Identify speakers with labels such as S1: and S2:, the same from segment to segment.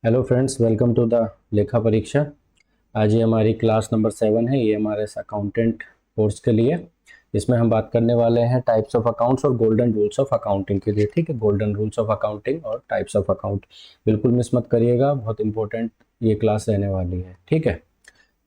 S1: Hello friends, welcome to the लेखा परीक्षा। आज ये हमारी क्लास नंबर 7 है। ये हमारे अकाउंटेंट कोर्स के लिए। इसमें हम बात करने वाले हैं टाइप्स ऑफ अकाउंट्स और गोल्डन रूल्स ऑफ अकाउंटिंग के लिए। ठीक है, गोल्डन रूल्स ऑफ अकाउंटिंग और टाइप्स ऑफ अकाउंट बिल्कुल मिस मत करिएगा, बहुत इंपॉर्टेंट ये क्लास रहने वाली है। ठीक है,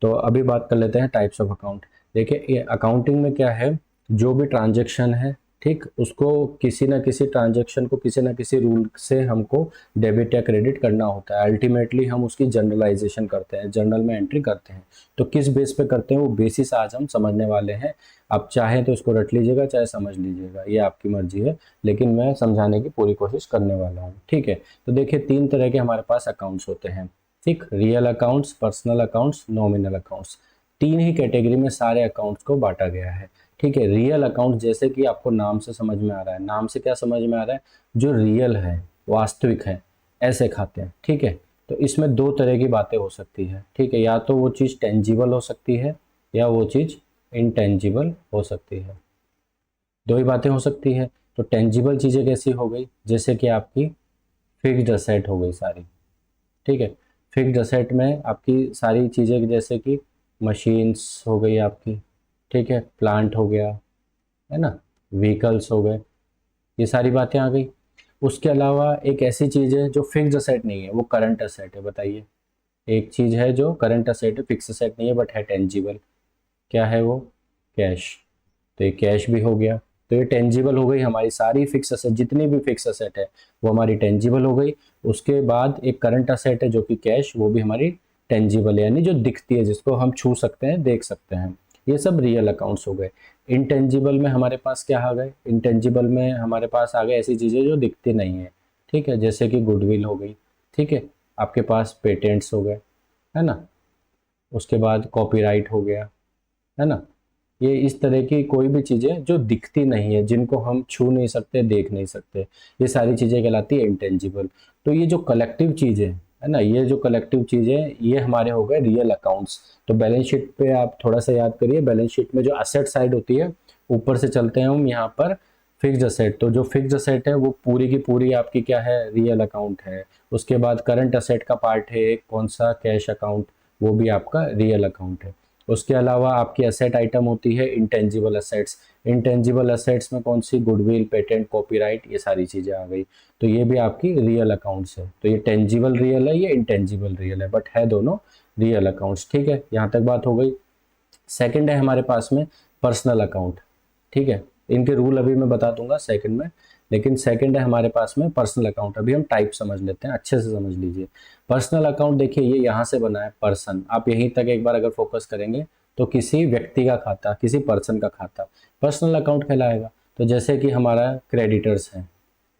S1: तो अभी बात कर लेते हैं टाइप्स ऑफ अकाउंट। देखिए, ये अकाउंटिंग में क्या है, जो भी ट्रांजैक्शन है, ठीक, उसको किसी ना किसी ट्रांजैक्शन को किसी ना किसी रूल से हमको डेबिट या क्रेडिट करना होता है। अल्टीमेटली हम उसकी जनरलाइजेशन करते हैं, जर्नल में एंट्री करते हैं। तो किस बेस पे करते हैं वो बेसिस आज हम समझने वाले हैं। आप चाहें तो इसको रट लीजिएगा, चाहे समझ लीजिएगा, ये आपकी मर्जी है, लेकिन मैं समझाने की पूरी कोशिश करने वाला हूँ। ठीक है, तो देखिए, तीन तरह के हमारे पास अकाउंट्स होते हैं। ठीक, real accounts, personal accounts, nominal accounts. तीन ही कैटेगरी में सारे अकाउंट्स को बांटा गया है। ठीक है, रियल अकाउंट जैसे कि आपको नाम से समझ में आ रहा है, नाम से क्या समझ में आ रहा है, जो रियल है, वास्तविक है, ऐसे खाते हैं। ठीक है, तो इसमें दो तरह की बातें हो सकती है। ठीक है, या तो वो चीज़ टेंजिबल हो सकती है या वो चीज़ इनटेंजिबल हो सकती है। दो ही बातें हो सकती है। तो टेंजिबल चीज़ें कैसी हो गई, जैसे कि आपकी फिक्स्ड असेट हो गई सारी। ठीक है, फिक्स्ड असेट में आपकी सारी चीज़ें, जैसे कि मशीन्स हो गई आपकी, ठीक है, प्लांट हो गया, है ना, व्हीकल्स हो गए, ये सारी बातें आ गई। उसके अलावा एक ऐसी चीज़ है जो फिक्स्ड असेट नहीं है, वो करंट असेट है। बताइए, एक चीज़ है जो करंट असेट है, फिक्स असेट नहीं है बट है टेंजिबल। क्या है वो? कैश। तो ये कैश भी हो गया। तो ये टेंजिबल हो गई हमारी सारी फिक्स असेट, जितनी भी फिक्स असेट है वो हमारी टेंजिबल हो गई। उसके बाद एक करंट असेट है जो कि कैश, वो भी हमारी टेंजिबल है, यानी जो दिखती है, जिसको हम छू सकते हैं, देख सकते हैं। ये सब रियल अकाउंट्स हो गए। इंटेंजिबल में हमारे पास क्या आ गए, इंटेंजिबल में हमारे पास आ गए ऐसी चीज़ें जो दिखती नहीं है। ठीक है, जैसे कि गुडविल हो गई, ठीक है, आपके पास पेटेंट्स हो गए, है ना, उसके बाद कॉपीराइट हो गया, है ना। ये इस तरह की कोई भी चीज़ें जो दिखती नहीं है, जिनको हम छू नहीं सकते, देख नहीं सकते, ये सारी चीज़ें कहलाती है इंटेंजिबल। तो ये जो कलेक्टिव चीज़ें है ना, ये जो कलेक्टिव चीज़ें, ये हमारे हो गए रियल अकाउंट्स। तो बैलेंस शीट पे आप थोड़ा सा याद करिए, बैलेंस शीट में जो असेट साइड होती है, ऊपर से चलते हैं हम यहाँ पर फिक्स्ड असेट। तो जो फिक्स्ड असेट है वो पूरी की पूरी आपकी क्या है, रियल अकाउंट है। उसके बाद करंट असेट का पार्ट है एक, कौन सा, कैश अकाउंट, वो भी आपका रियल अकाउंट है। उसके अलावा आपकी असेट आइटम होती है इंटेंजिबल असेट्स। इंटेंजिबल असेट्स में कौन सी, गुडविल, पेटेंट, कॉपीराइट, ये सारी चीज़ें आ गई। तो ये भी आपकी रियल अकाउंट्स है। तो ये टेंजिबल रियल है, ये इंटेंजिबल रियल है, बट है दोनों रियल अकाउंट्स। ठीक है, यहाँ तक बात हो गई। सेकंड है हमारे पास में पर्सनल अकाउंट। ठीक है, इनके रूल अभी मैं बता दूंगा सेकंड में, लेकिन सेकंड है हमारे पास में पर्सनल अकाउंट। अभी हम टाइप समझ लेते हैं, अच्छे से समझ लीजिए। पर्सनल अकाउंट देखिए, ये यहाँ से बना है पर्सन, आप यहीं तक एक बार अगर फोकस करेंगे तो किसी व्यक्ति का खाता, किसी पर्सन का खाता पर्सनल अकाउंट कहलाएगा। तो जैसे कि हमारा क्रेडिटर्स है,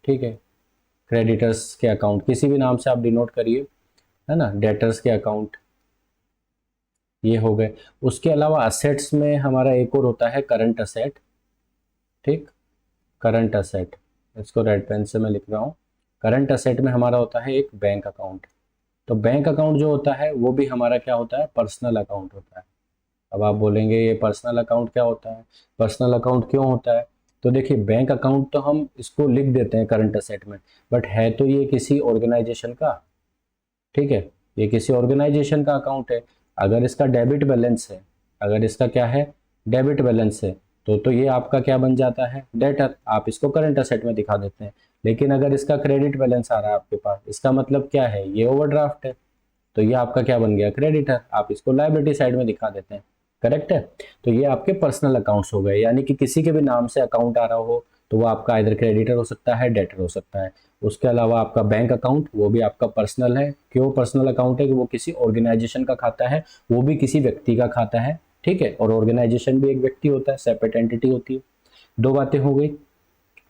S1: ठीक है, क्रेडिटर्स के अकाउंट किसी भी नाम से आप डिनोट करिए, है ना, डेटर्स के अकाउंट, ये हो गए। उसके अलावा असेट्स में हमारा एक और होता है करंट असेट। ठीक, करंट असेट, इसको रेड पेन से मैं लिख रहा हूँ। करंट असेट में हमारा होता है एक बैंक अकाउंट। तो बैंक अकाउंट जो होता है वो भी हमारा क्या होता है, पर्सनल अकाउंट होता है। अब आप बोलेंगे ये पर्सनल अकाउंट क्या होता है, पर्सनल अकाउंट क्यों होता है? तो देखिए, बैंक अकाउंट तो हम इसको लिख देते हैं करंट असेट में, बट है तो ये किसी ऑर्गेनाइजेशन का। ठीक है, ये किसी ऑर्गेनाइजेशन का अकाउंट है। अगर इसका डेबिट बैलेंस है, अगर इसका क्या है, डेबिट बैलेंस है, तो ये आपका क्या बन जाता है, डेटर, आप इसको करंट असेट में दिखा देते हैं। लेकिन अगर इसका क्रेडिट बैलेंस आ रहा है आपके पास, इसका मतलब क्या है, ये ओवरड्राफ्ट है, तो ये आपका क्या बन गया, क्रेडिटर, आप इसको लायबिलिटी साइड में दिखा देते हैं। करेक्ट है। तो ये आपके पर्सनल अकाउंट्स हो गए, यानी कि किसी के भी नाम से अकाउंट आ रहा हो तो वो आपका इधर क्रेडिटर हो सकता है, डेटर हो सकता है। उसके अलावा आपका बैंक अकाउंट, वो भी आपका पर्सनल है। क्यों पर्सनल अकाउंट है, कि वो किसी ऑर्गेनाइजेशन का खाता है, वो भी किसी व्यक्ति का खाता है। ठीक है, और ऑर्गेनाइजेशन भी एक व्यक्ति होता है, सेपरेट एंटिटी होती है। दो बातें हो गई।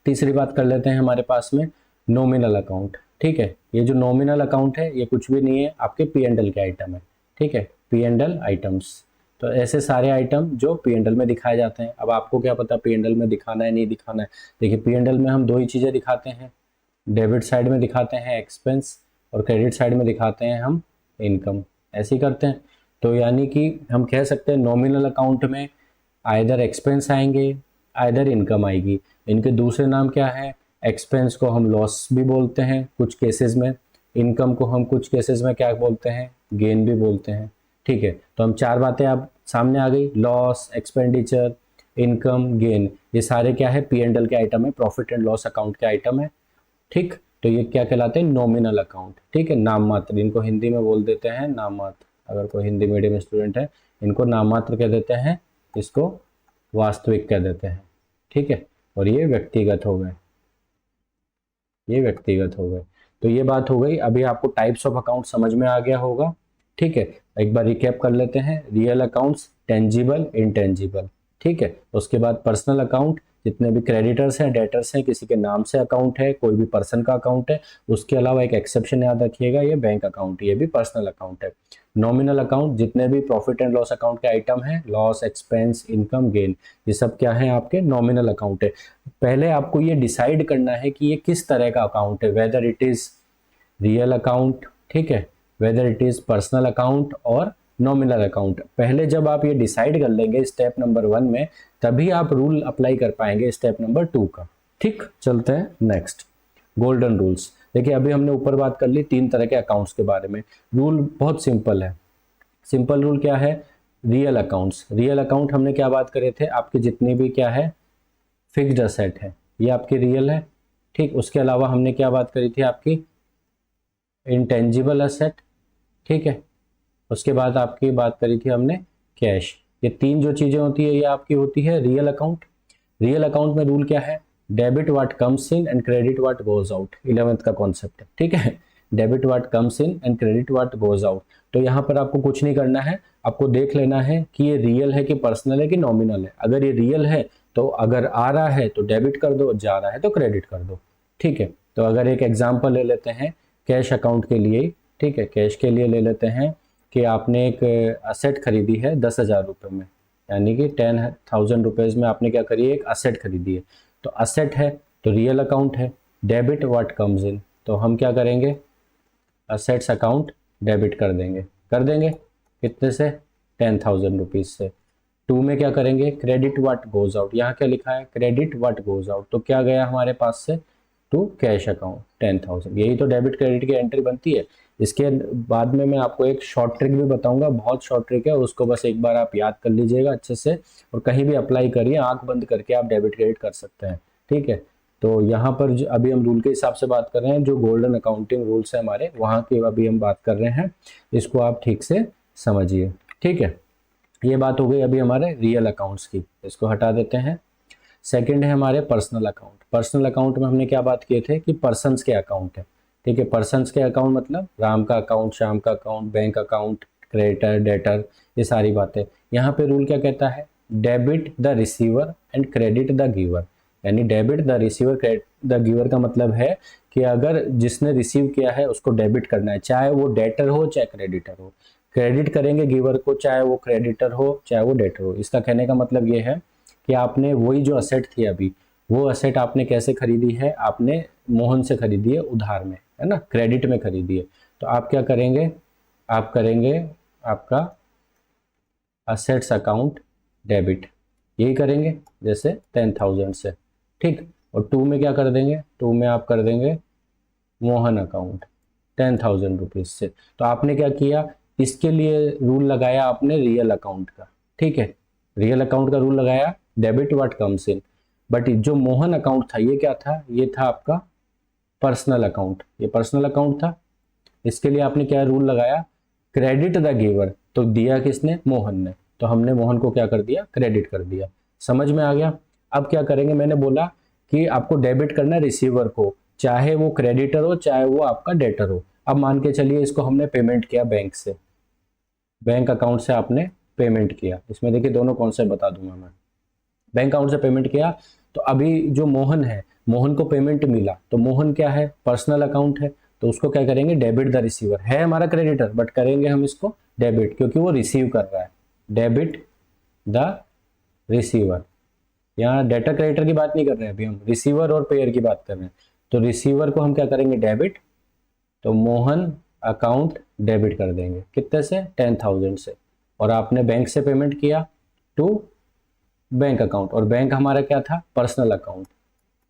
S1: तीसरी बात कर लेते हैं हमारे पास में नॉमिनल अकाउंट। ठीक है, ये जो नॉमिनल अकाउंट है ये कुछ भी नहीं है, आपके पी एंड एल के आइटम है। ठीक है, पी एंड एल आइटम्स, तो ऐसे सारे आइटम जो पी एंड एल में दिखाए जाते हैं। अब आपको क्या पता पी एंड एल में दिखाना है नहीं दिखाना है। देखिए, पी एंड एल में हम दो ही चीज़ें दिखाते हैं, डेबिट साइड में दिखाते हैं एक्सपेंस, और क्रेडिट साइड में दिखाते हैं हम इनकम, ऐसे ही करते हैं। तो यानी कि हम कह सकते हैं नॉमिनल अकाउंट में आइदर एक्सपेंस आएंगे, आइदर इनकम आएगी। इनके दूसरे नाम क्या है, एक्सपेंस को हम लॉस भी बोलते हैं कुछ केसेस में, इनकम को हम कुछ केसेस में क्या बोलते हैं, गेन भी बोलते हैं। ठीक है, तो हम चार बातें आप सामने आ गई, लॉस, एक्सपेंडिचर, इनकम, गेन, ये सारे क्या है, P&L के आइटम है, प्रॉफिट एंड लॉस अकाउंट के आइटम है। ठीक, तो ये क्या कहलाते हैं, नॉमिनल अकाउंट। ठीक है, नाम मात्र, इनको हिंदी में बोल देते हैं नाम मात्र। अगर कोई हिंदी मीडियम स्टूडेंट है, इनको नाम मात्र कह देते हैं, इसको वास्तविक कह देते हैं। ठीक है, और ये व्यक्तिगत हो गए, ये व्यक्तिगत हो गए। तो ये बात हो गई। अभी आपको टाइप्स ऑफ अकाउंट समझ में आ गया होगा। ठीक है, एक बार रिकैप कर लेते हैं। Real accounts, tangible, intangible. ठीक है, उसके बाद पर्सनल अकाउंट, जितने भी क्रेडिटर्स हैं, डेटर्स हैं, किसी के नाम से अकाउंट है, कोई भी पर्सन का अकाउंट है। उसके अलावा एक एक्सेप्शन याद रखिएगा, ये बैंक अकाउंट, ये भी पर्सनल अकाउंट है। नॉमिनल अकाउंट, जितने भी प्रॉफिट एंड लॉस अकाउंट के आइटम हैं, लॉस, एक्सपेंस, इनकम, गेन, ये सब क्या है, आपके नॉमिनल अकाउंट है। पहले आपको ये डिसाइड करना है कि ये किस तरह का अकाउंट है, whether it is real account, ठीक है, whether it is personal account और नॉमिनल अकाउंट। पहले जब आप ये डिसाइड कर लेंगे स्टेप नंबर 1 में, तभी आप रूल अप्लाई कर पाएंगे स्टेप नंबर 2 का। ठीक, चलते हैं नेक्स्ट, गोल्डन रूल्स। देखिए, अभी हमने ऊपर बात कर ली 3 तरह के अकाउंट्स के बारे में। रूल बहुत सिंपल है। सिंपल रूल क्या है, रियल अकाउंट्स, रियल अकाउंट हमने क्या बात करे थे, आपकी जितनी भी क्या है, फिक्स्ड असेट है, ये आपकी रियल है। ठीक, उसके अलावा हमने क्या बात करी थी, आपकी इंटेंजिबल असेट। ठीक है, उसके बाद आपकी बात करी थी हमने कैश। ये 3 जो चीजें होती है, ये आपकी होती है रियल अकाउंट। रियल अकाउंट में रूल क्या है, debit what comes in and credit what goes out, 11th का कॉन्सेप्ट है। ठीक है, debit what comes in and credit what goes out. तो यहाँ पर आपको कुछ नहीं करना है, आपको देख लेना है कि ये रियल है कि पर्सनल है कि नॉमिनल है। अगर ये रियल है तो अगर आ रहा है तो डेबिट कर दो, जा रहा है तो क्रेडिट कर दो। ठीक है, तो अगर एक एग्जाम्पल ले लेते हैं कैश अकाउंट के लिए। ठीक है, कैश के लिए ले लेते हैं कि आपने एक असेट खरीदी है 10,000 रुपये में, यानी कि 10,000 रुपीज़ में आपने क्या करी है, एक असेट खरीदी है। तो असेट है तो रियल अकाउंट है। डेबिट व्हाट कम्स इन, तो हम क्या करेंगे, असेट्स अकाउंट डेबिट कर देंगे, कितने से, 10,000 रुपीज़ से। 2 में क्या करेंगे, क्रेडिट व्हाट गोज आउट, यहाँ क्या लिखा है, क्रेडिट व्हाट गोज आउट, तो क्या गया हमारे पास से, टू कैश अकाउंट 10,000। यही तो डेबिट क्रेडिट की एंट्री बनती है। इसके बाद में मैं आपको एक शॉर्ट ट्रिक भी बताऊंगा, बहुत शॉर्ट ट्रिक है, उसको बस एक बार आप याद कर लीजिएगा अच्छे से और कहीं भी अप्लाई करिए, आंख बंद करके आप डेबिट क्रेडिट कर सकते हैं। ठीक है, तो यहाँ पर अभी हम रूल के हिसाब से बात कर रहे हैं, जो गोल्डन अकाउंटिंग रूल्स है हमारे, वहाँ की अभी हम बात कर रहे हैं, इसको आप ठीक से समझिए। ठीक है, ये बात हो गई अभी हमारे रियल अकाउंट्स की, इसको हटा देते हैं। सेकंड है हमारे पर्सनल अकाउंट। पर्सनल अकाउंट में हमने क्या बात किए थे कि पर्सन्स के अकाउंट है। ठीक है, पर्सन्स के अकाउंट मतलब राम का अकाउंट, श्याम का account, bank account, creditor, debtor, ये सारी बातें। यहाँ पे रूल क्या कहता है, debit the receiver and credit the giver. यानी debit the receiver, credit the giver का मतलब है कि अगर जिसने रिसीव किया है उसको डेबिट करना है, चाहे वो डेटर हो चाहे क्रेडिटर हो। क्रेडिट करेंगे गिवर को, चाहे वो क्रेडिटर हो चाहे वो डेटर हो। इसका कहने का मतलब ये है कि आपने वही जो असेट थी अभी, वो असेट आपने कैसे खरीदी है, आपने मोहन से खरीदी है उधार में, है ना, क्रेडिट में खरीदी है। तो आप क्या करेंगे, आप करेंगे आपका असेट्स अकाउंट डेबिट, यही करेंगे जैसे 10,000 से। ठीक, और 2 में क्या कर देंगे, 2 में आप कर देंगे मोहन अकाउंट 10,000 रुपीज से। तो आपने क्या किया, इसके लिए रूल लगाया आपने रियल अकाउंट का। ठीक है, रियल अकाउंट का रूल लगाया, debit what comes in. But जो मोहन अकाउंट था ये क्या था, ये था आपका पर्सनल अकाउंट, ये पर्सनल अकाउंट था। इसके लिए आपने क्या रूल लगाया, क्रेडिट द गिवर, तो दिया किसने, मोहन ने, तो हमने मोहन को क्या कर दिया, क्रेडिट कर दिया। समझ में आ गया। अब क्या करेंगे, मैंने बोला कि आपको डेबिट करना है रिसीवर को, चाहे वो क्रेडिटर हो चाहे वो आपका डेटर हो। अब मान के चलिए इसको हमने पेमेंट किया बैंक से, बैंक अकाउंट से आपने पेमेंट किया। इसमें देखिए दोनों कॉन्सेप्ट बता दूंगा मैं। बैंक अकाउंट से पेमेंट किया तो अभी जो मोहन है, मोहन को पेमेंट मिला, तो मोहन क्या है, पर्सनल अकाउंट है, तो उसको क्या करेंगे, डेबिट द रिसीवर, है हमारा क्रेडिटर बट करेंगे हम इसको डेबिट, क्योंकि वो रिसीव कर रहा है, डेबिट द रिसीवर। यहाँ डेटर क्रेडिटर की बात नहीं कर रहे हैं अभी, हम रिसीवर और पेयर की बात कर रहे हैं। तो रिसीवर को हम क्या करेंगे, डेबिट, तो मोहन अकाउंट डेबिट कर देंगे, कितने से, 10,000 से। और आपने बैंक से पेमेंट किया टू बैंक अकाउंट, और बैंक हमारा क्या था, personal account,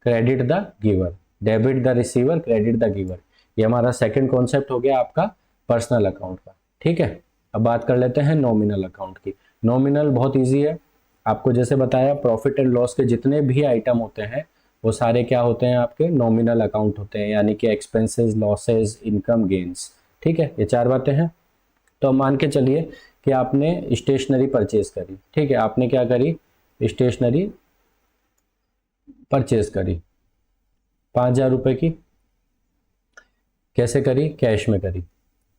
S1: credit the giver, debit the receiver, credit the giver. ये हमारा सेकंड कॉन्सेप्ट हो गया आपका पर्सनल अकाउंट का। ठीक है, अब बात कर लेते हैं नॉमिनल अकाउंट की। नॉमिनल बहुत इजी है, आपको जैसे बताया प्रॉफिट एंड लॉस के जितने भी आइटम होते हैं वो सारे क्या होते हैं आपके नॉमिनल अकाउंट होते हैं, यानी कि एक्सपेंसेस, लॉसेस, इनकम, गेन्स। ठीक है, ये चार बातें हैं। तो मान के चलिए कि आपने स्टेशनरी परचेज करी। ठीक है, आपने क्या करी, स्टेशनरी परचेज करी 5,000 रुपए की। कैसे करी, कैश में करी।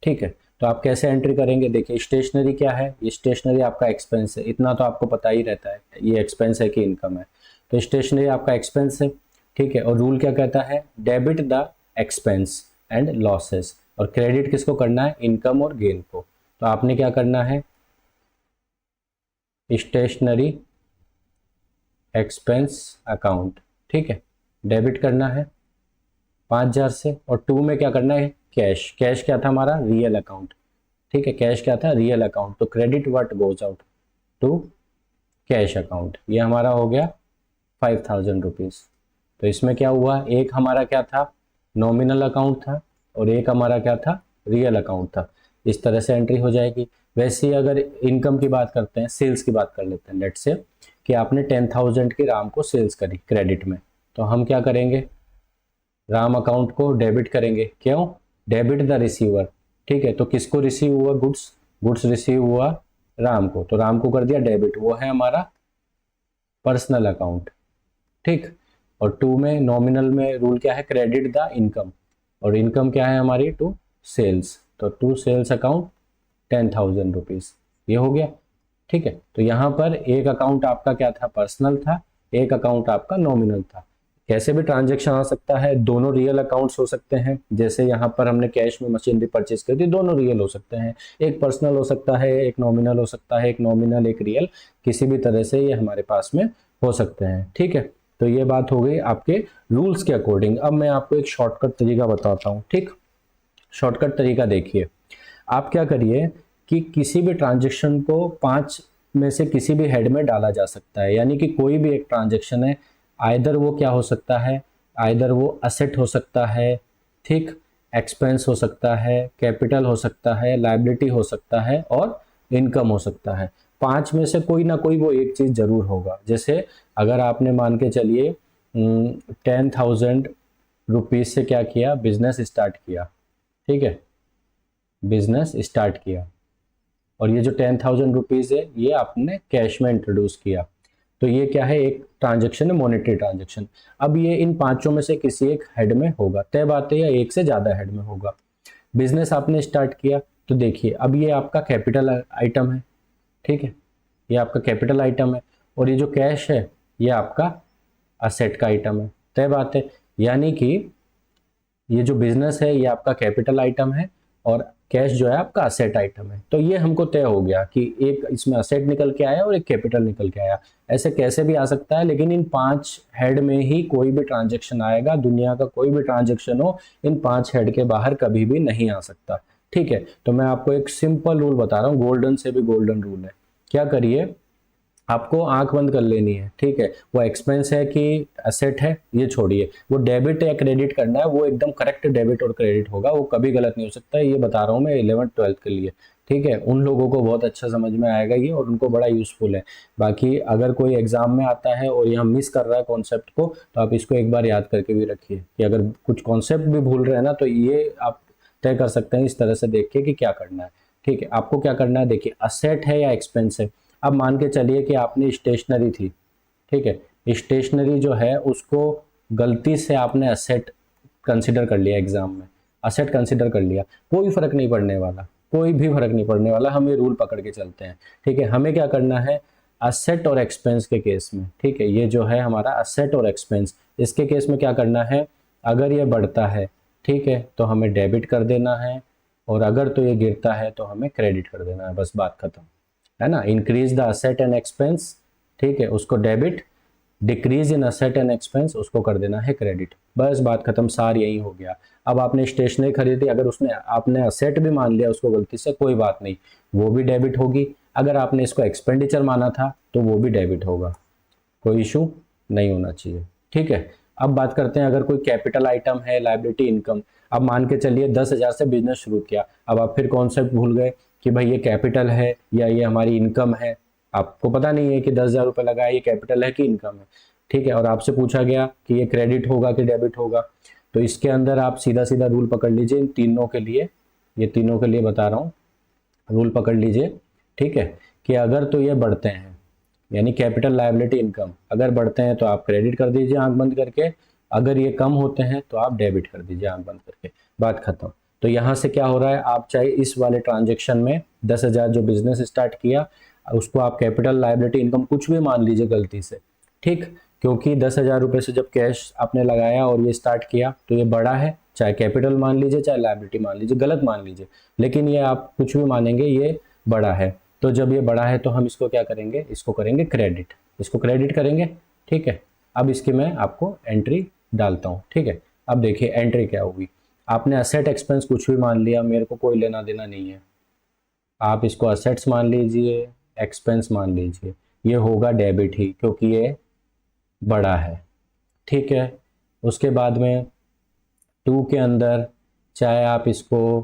S1: ठीक है, तो आप कैसे एंट्री करेंगे, देखिए स्टेशनरी क्या है, ये स्टेशनरी आपका एक्सपेंस है, इतना तो आपको पता ही रहता है ये एक्सपेंस है कि इनकम है। तो स्टेशनरी आपका एक्सपेंस है। ठीक है, और रूल क्या कहता है, debit the expense and losses, और क्रेडिट किसको करना है, इनकम और गेन को। तो आपने क्या करना है, स्टेशनरी एक्सपेंस अकाउंट, ठीक है, डेबिट करना है 5,000 से, और 2 में क्या करना है, कैश। कैश क्या था हमारा, रियल अकाउंट। ठीक है, कैश क्या था, रियल अकाउंट। तो credit what goes out to cash account. ये हमारा हो गया 5,000 रुपीज़। तो इसमें क्या हुआ, एक हमारा क्या था, नॉमिनल अकाउंट था, और एक हमारा क्या था, रियल अकाउंट था। इस तरह से एंट्री हो जाएगी। वैसे ही अगर इनकम की बात करते हैं, सेल्स की बात कर लेते हैं, लेट से कि आपने 10,000 की राम को सेल्स करी क्रेडिट में, तो हम क्या करेंगे, राम अकाउंट को डेबिट करेंगे। क्यों, डेबिट द रिसीवर। ठीक है, तो किसको रिसीव हुआ, गुड्स, गुड्स रिसीव हुआ राम को, तो राम को कर दिया डेबिट, वो है हमारा पर्सनल अकाउंट। ठीक, और 2 में नॉमिनल में रूल क्या है, क्रेडिट द इनकम, और इनकम क्या है हमारी, टू सेल्स, तो टू सेल्स अकाउंट 10,000 रुपीज़। ये हो गया। ठीक है, तो यहाँ पर एक अकाउंट आपका क्या था, पर्सनल था, एक अकाउंट आपका नॉमिनल था। कैसे भी ट्रांजैक्शन आ सकता है, दोनों रियल अकाउंट्स हो सकते हैं, जैसे यहाँ पर हमने कैश में मशीनरी परचेज कर दी, दोनों रियल हो सकते हैं, एक पर्सनल हो सकता है, एक नॉमिनल हो सकता है, एक नॉमिनल एक रियल, किसी भी तरह से ये हमारे पास में हो सकते हैं। ठीक है, तो ये बात हो गई आपके रूल्स के अकॉर्डिंग। अब मैं आपको एक शॉर्टकट तरीका बताता हूँ। ठीक, शॉर्टकट तरीका देखिए, आप क्या करिए कि किसी भी ट्रांजैक्शन को 5 में से किसी भी हेड में डाला जा सकता है, यानी कि कोई भी एक ट्रांजैक्शन है, आइदर वो क्या हो सकता है, आइदर वो असेट हो सकता है, ठीक, एक्सपेंस हो सकता है, कैपिटल हो सकता है, लायबिलिटी हो सकता है, और इनकम हो सकता है। 5 में से कोई ना कोई वो एक चीज जरूर होगा। जैसे अगर आपने मान के चलिए 10,000 रुपीज से क्या किया, बिजनेस स्टार्ट किया। ठीक है, बिजनेस स्टार्ट किया, और ये जो 10,000 रुपीज है ये आपने कैश में इंट्रोड्यूस किया, तो ये क्या है, एक ट्रांजैक्शन है, मॉनेटरी ट्रांजैक्शन। अब ये इन पांचों में से किसी एक हेड में होगा, तय बात है, या एक से ज्यादा हेड में होगा। बिजनेस आपने स्टार्ट किया, तो देखिए अब ये आपका कैपिटल आइटम है। ठीक है, ये आपका कैपिटल आइटम है, और ये जो कैश है ये आपका असेट का आइटम है, तय बात है। यानी कि ये जो बिजनेस है ये आपका कैपिटल आइटम है, और कैश जो है आपका असेट आइटम है। तो ये हमको तय हो गया कि एक इसमें असेट निकल के आया और एक कैपिटल निकल के आया। ऐसे कैसे भी आ सकता है, लेकिन इन 5 हेड में ही कोई भी ट्रांजैक्शन आएगा। दुनिया का कोई भी ट्रांजैक्शन हो, इन 5 हेड के बाहर कभी भी नहीं आ सकता। ठीक है, तो मैं आपको एक सिंपल रूल बता रहा हूँ, गोल्डन से भी गोल्डन रूल है। क्या करिए, आपको आंख बंद कर लेनी है। ठीक है, वो एक्सपेंस है कि एसेट है ये छोड़िए, वो डेबिट या क्रेडिट करना है, वो एकदम करेक्ट डेबिट और क्रेडिट होगा, वो कभी गलत नहीं हो सकता है। ये बता रहा हूँ मैं 11th 12th के लिए। ठीक है, उन लोगों को बहुत अच्छा समझ में आएगा ये, और उनको बड़ा यूजफुल है। बाकी अगर कोई एग्जाम में आता है और यहाँ मिस कर रहा है कॉन्सेप्ट को, तो आप इसको एक बार याद करके भी रखिए कि अगर कुछ कॉन्सेप्ट भी भूल रहे हैं ना, तो ये आप तय कर सकते हैं इस तरह से देख के कि क्या करना है। ठीक है, आपको क्या करना है, देखिए असेट है या एक्सपेंस है। अब मान के चलिए कि आपने स्टेशनरी थी। ठीक है, स्टेशनरी जो है उसको गलती से आपने असेट कंसिडर कर लिया, एग्जाम में असेट कंसिडर कर लिया, कोई फर्क नहीं पड़ने वाला, कोई भी फर्क नहीं पड़ने वाला। हम ये रूल पकड़ के चलते हैं। ठीक है, हमें क्या करना है, असेट और एक्सपेंस के केस में, ठीक है, ये जो है हमारा असेट और एक्सपेंस, इसके केस में क्या करना है, अगर ये बढ़ता है, ठीक है, तो हमें डेबिट कर देना है, और अगर तो ये गिरता है तो हमें क्रेडिट कर देना है, बस बात खत्म, है ना। Increase the asset and expense, ठीक है, उसको debit, decrease in asset and expense उसको कर देना है क्रेडिट, बस बात खत्म, सार यही हो गया। अब आपने स्टेशनरी खरीदी, अगर उसने आपने असेट भी मान लिया उसको गलती से, कोई बात नहीं, वो भी डेबिट होगी। अगर आपने इसको एक्सपेंडिचर माना था तो वो भी डेबिट होगा, कोई इशू नहीं होना चाहिए। ठीक है, अब बात करते हैं अगर कोई कैपिटल आइटम है, लायबिलिटी इनकम। अब मान के चलिए 10,000 से बिजनेस शुरू किया, अब आप फिर कॉन्सेप्ट भूल गए कि भाई ये कैपिटल है या ये हमारी इनकम है। आपको पता नहीं है कि 10,000 रुपये लगाया, ये कैपिटल है कि इनकम है, ठीक है। और आपसे पूछा गया कि ये क्रेडिट होगा कि डेबिट होगा, तो इसके अंदर आप सीधा सीधा रूल पकड़ लीजिए इन तीनों के लिए, ये तीनों के लिए बता रहा हूँ, रूल पकड़ लीजिए, ठीक है। कि अगर तो ये बढ़ते हैं यानी कैपिटल लायबिलिटी इनकम अगर बढ़ते हैं तो आप क्रेडिट कर दीजिए आंख बंद करके, अगर ये कम होते हैं तो आप डेबिट कर दीजिए आंख बंद करके, बात खत्म। तो यहाँ से क्या हो रहा है, आप चाहे इस वाले ट्रांजेक्शन में 10,000 जो बिजनेस स्टार्ट किया उसको आप कैपिटल लायबिलिटी इनकम कुछ भी मान लीजिए गलती से, ठीक, क्योंकि 10,000 रुपये से जब कैश आपने लगाया और ये स्टार्ट किया तो ये बड़ा है, चाहे कैपिटल मान लीजिए चाहे लायबिलिटी मान लीजिए, गलत मान लीजिए, लेकिन ये आप कुछ भी मानेंगे ये बड़ा है। तो जब ये बड़ा है तो हम इसको क्या करेंगे, इसको करेंगे क्रेडिट, इसको क्रेडिट करेंगे, ठीक है। अब इसकी मैं आपको एंट्री डालता हूँ, ठीक है। अब देखिए एंट्री क्या होगी, आपने असेट एक्सपेंस कुछ भी मान लिया, मेरे को कोई लेना देना नहीं है, आप इसको असेट्स मान लीजिए, एक्सपेंस मान लीजिए, ये होगा डेबिट ही क्योंकि ये बड़ा है, ठीक है। उसके बाद में 2 के अंदर चाहे आप इसको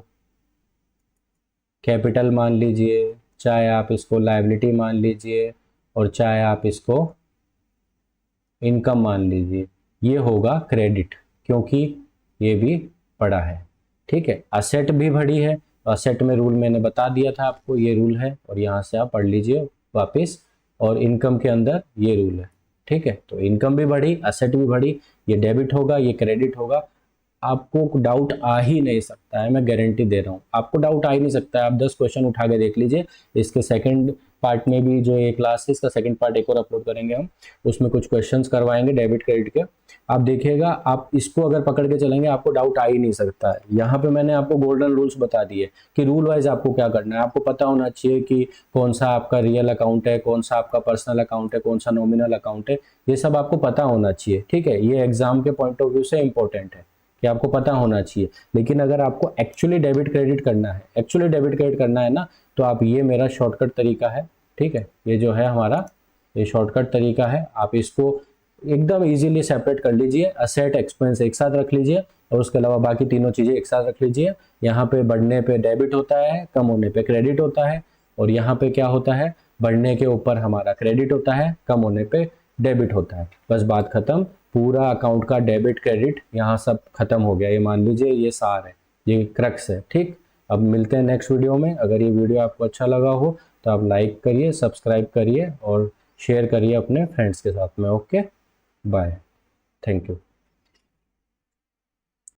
S1: कैपिटल मान लीजिए, चाहे आप इसको लायबिलिटी मान लीजिए और चाहे आप इसको इनकम मान लीजिए, ये होगा क्रेडिट क्योंकि ये भी बड़ा है, ठीक है। असेट भी बड़ी है, असेट में रूल मैंने बता दिया था आपको, ये रूल है और यहाँ से आप पढ़ लीजिए वापस, और इनकम के अंदर ये रूल है, ठीक है। तो इनकम भी बढ़ी, असेट भी बढ़ी, ये डेबिट होगा, ये क्रेडिट होगा। आपको डाउट आ ही नहीं सकता है, मैं गारंटी दे रहा हूँ, आपको डाउट आ ही नहीं सकता है। आप 10 क्वेश्चन उठा के देख लीजिए, इसके सेकंड पार्ट में भी जो ये क्लास है इसका सेकंड पार्ट एक और अपलोड करेंगे हम, उसमें कुछ क्वेश्चंस करवाएंगे डेबिट क्रेडिट के, आप देखिएगा, आप इसको अगर पकड़ के चलेंगे आपको डाउट आ ही नहीं सकता है। यहाँ पे मैंने आपको गोल्डन रूल्स बता दिए कि रूल वाइज आपको क्या करना है, आपको पता होना चाहिए कि कौन सा आपका रियल अकाउंट है, कौन सा आपका पर्सनल अकाउंट है, कौन सा नॉमिनल अकाउंट है, ये सब आपको पता होना चाहिए, ठीक है। ये एग्जाम के पॉइंट ऑफ व्यू से इंपॉर्टेंट है कि आपको पता होना चाहिए। लेकिन अगर आपको एक्चुअली डेबिट क्रेडिट करना है, एक्चुअली डेबिट क्रेडिट करना है ना, तो आप ये मेरा शॉर्टकट तरीका है, ठीक है, ये जो है हमारा ये शॉर्टकट तरीका है, आप इसको एकदम इजीली सेपरेट कर लीजिए, असेट एक्सपेंस एक साथ रख लीजिए और उसके अलावा बाकी तीनों चीजें एक साथ रख लीजिए। यहाँ पे बढ़ने पे डेबिट होता है, कम होने पे क्रेडिट होता है, और यहाँ पे क्या होता है, बढ़ने के ऊपर हमारा क्रेडिट होता है, कम होने पे डेबिट होता है, बस बात खत्म। पूरा अकाउंट का डेबिट क्रेडिट यहाँ सब खत्म हो गया, ये मान लीजिए ये सार है, ये क्रक्स है, ठीक। अब मिलते हैं नेक्स्ट वीडियो में। अगर ये वीडियो आपको अच्छा लगा हो तो आप लाइक करिए, सब्सक्राइब करिए और शेयर करिए अपने फ्रेंड्स के साथ में। Okay, bye, thank you.